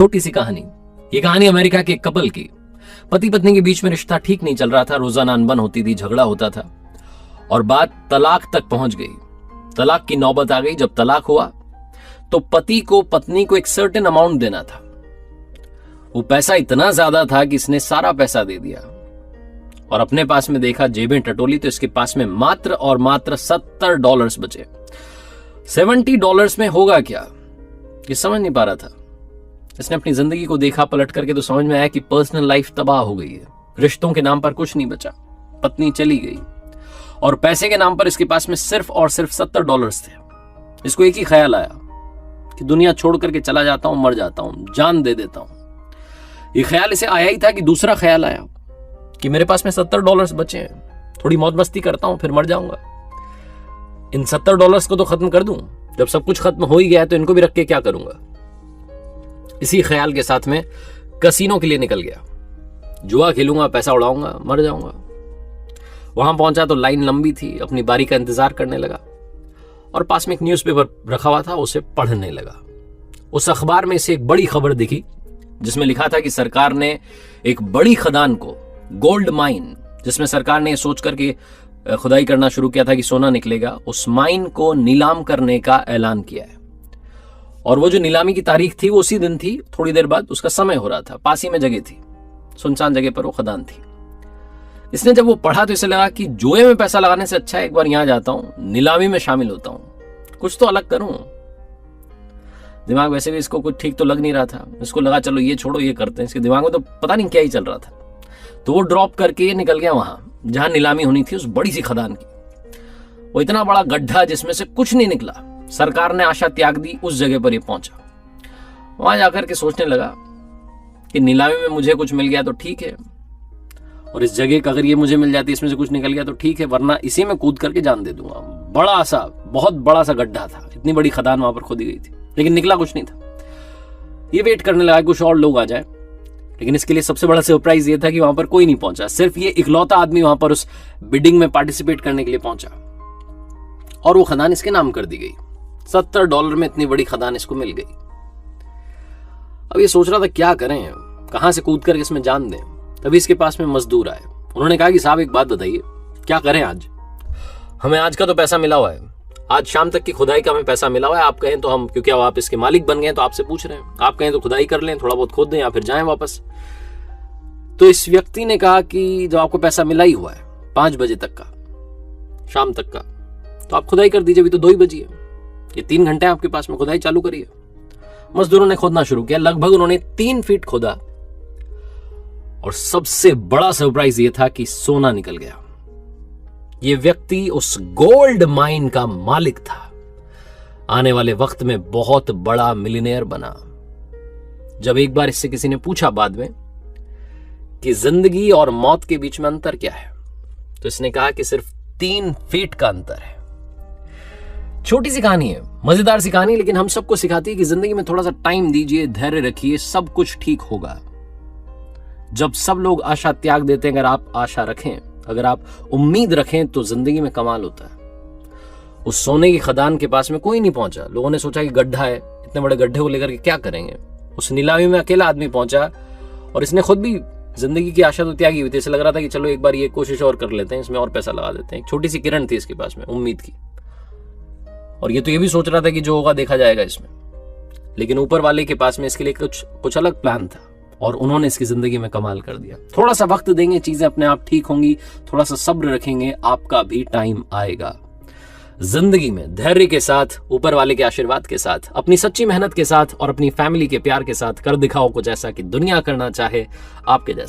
छोटी सी कहानी। ये कहानी अमेरिका के एक कपल की। पति पत्नी के बीच में रिश्ता ठीक नहीं चल रहा था, रोजाना अनबन होती थी, झगड़ा होता था और बात तलाक तक पहुंच गई। तलाक की नौबत आ गई। जब तलाक हुआ तो पति को पत्नी को एक सर्टेन अमाउंट देना था। वो पैसा इतना ज्यादा था कि इसने सारा पैसा दे दिया और अपने पास में देखा, जेबें टटोली तो इसके पास में मात्र और मात्र $70 बचे। $70 में होगा क्या, ये समझ नहीं पा रहा था। इसने अपनी जिंदगी को देखा पलट करके तो समझ में आया कि पर्सनल लाइफ तबाह हो गई है। रिश्तों के नाम पर कुछ नहीं बचा, पत्नी चली गई और पैसे के नाम पर इसके पास में सिर्फ और सिर्फ $70 थे। इसको एक ही ख्याल आया कि दुनिया छोड़ करके चला जाता हूं, मर जाता हूं, जान दे देता हूं। ये ख्याल इसे आया ही था कि दूसरा ख्याल आया कि मेरे पास में $70 बचे हैं, थोड़ी मौज मस्ती करता हूं, फिर मर जाऊंगा। इन $70 को तो खत्म कर दूं। जब सब कुछ खत्म हो ही गया है तो इनको भी रख के क्या करूंगा। इसी ख्याल के साथ में कसीनो के लिए निकल गया। जुआ खेलूंगा, पैसा उड़ाऊंगा, मर जाऊंगा। वहां पहुंचा तो लाइन लंबी थी। अपनी बारी का इंतजार करने लगा और पास में एक न्यूज़पेपर रखा हुआ था, उसे पढ़ने लगा। उस अखबार में इसे एक बड़ी खबर दिखी जिसमें लिखा था कि सरकार ने एक बड़ी खदान को, गोल्ड माइन, जिसमें सरकार ने सोच करके खुदाई करना शुरू किया था कि सोना निकलेगा, उस माइन को नीलाम करने का ऐलान किया है। और वो जो नीलामी की तारीख थी वो उसी दिन थी। थोड़ी देर बाद उसका समय हो रहा था। पास ही में जगह थी, सुनसान जगह पर वो खदान थी। इसने जब वो पढ़ा तो इसे लगा कि जुए में पैसा लगाने से अच्छा है एक बार यहां जाता हूं, नीलामी में शामिल होता हूं, कुछ तो अलग करूं। दिमाग वैसे भी इसको कुछ ठीक तो लग नहीं रहा था। इसको लगा चलो ये छोड़ो, ये करते हैं। इसके दिमाग में तो पता नहीं क्या ही चल रहा था। तो वो ड्रॉप करके ये निकल गया वहां जहां नीलामी होनी थी, उस बड़ी सी खदान की। वो इतना बड़ा गड्ढा जिसमें से कुछ नहीं निकला। सरकार ने आशा त्याग दी। उस जगह पर ये पहुंचा। वहां जाकर के सोचने लगा कि नीलामी में मुझे कुछ मिल गया तो ठीक है, और इस जगह का अगर ये मुझे मिल जाती, इसमें से कुछ निकल गया तो ठीक है, वरना इसी में कूद करके जान दे दूंगा। बड़ा सा, बहुत बड़ा सा गड्ढा था। इतनी बड़ी खदान वहां पर खोदी गई थी, लेकिन निकला कुछ नहीं था। ये वेट करने लगा कुछ और लोग आ जाए, लेकिन इसके लिए सबसे बड़ा सरप्राइज ये था कि वहां पर कोई नहीं पहुंचा। सिर्फ ये इकलौता आदमी वहां पर उस बिडिंग में पार्टिसिपेट करने के लिए पहुंचा और वो खदान इसके नाम कर दी गई। $70 में इतनी बड़ी खदान इसको मिल गई। अब ये सोच रहा था क्या करें, कहां से कूद करके इसमें जान दें। तभी इसके पास में मजदूर आए। उन्होंने कहा कि साहब एक बात बताइए, क्या करें आज? हमें आज का तो पैसा मिला हुआ है, आज शाम तक की खुदाई का हमें पैसा मिला हुआ है। आप कहें तो हम, क्योंकि अब आप इसके मालिक बन गए तो आपसे पूछ रहे हैं, आप कहें तो खुदाई कर लें, थोड़ा बहुत खोद दें या फिर जाएं वापस। तो इस व्यक्ति ने कहा कि जब आपको पैसा मिला ही हुआ है 5 बजे तक का, शाम तक का, तो आप खुदाई कर दीजिए। अभी तो 2 ही बजी है, ये 3 घंटे आपके पास में, खुदाई चालू करिए। मजदूरों ने खोदना शुरू किया। लगभग उन्होंने 3 फीट खोदा और सबसे बड़ा सरप्राइज ये था कि सोना निकल गया। ये व्यक्ति उस गोल्ड माइन का मालिक था। आने वाले वक्त में बहुत बड़ा मिलियनेयर बना। जब एक बार इससे किसी ने पूछा बाद में कि जिंदगी और मौत के बीच में अंतर क्या है, तो इसने कहा कि सिर्फ 3 फीट का अंतर है। छोटी सी कहानी है, मजेदार सी कहानी, लेकिन हम सबको सिखाती है कि जिंदगी में थोड़ा सा टाइम दीजिए, धैर्य रखिए, सब कुछ ठीक होगा। जब सब लोग आशा त्याग देते हैं, अगर आप आशा रखें, अगर आप उम्मीद रखें, तो जिंदगी में कमाल होता है। उस सोने की खदान के पास में कोई नहीं पहुंचा। लोगों ने सोचा कि गड्ढा है, इतने बड़े गड्ढे को लेकर के क्या करेंगे। उस नीलामी में अकेला आदमी पहुंचा और इसने खुद भी जिंदगी की आशा तो त्यागी हुई थी। इसे लग रहा था कि चलो एक बार ये कोशिश और कर लेते हैं, इसमें और पैसा लगा देते हैं। एक छोटी सी किरण थी इसके पास में उम्मीद की, और ये तो ये भी सोच रहा था कि जो होगा देखा जाएगा इसमें। लेकिन ऊपर वाले के पास में इसके लिए कुछ अलग प्लान था और उन्होंने इसकी जिंदगी में कमाल कर दिया। थोड़ा सा वक्त देंगे, चीजें अपने आप ठीक होंगी। थोड़ा सा सब्र रखेंगे, आपका भी टाइम आएगा। जिंदगी में धैर्य के साथ, ऊपर वाले के आशीर्वाद के साथ, अपनी सच्ची मेहनत के साथ और अपनी फैमिली के प्यार के साथ कर दिखाओ कुछ ऐसा कि दुनिया करना चाहे आपके जैसा।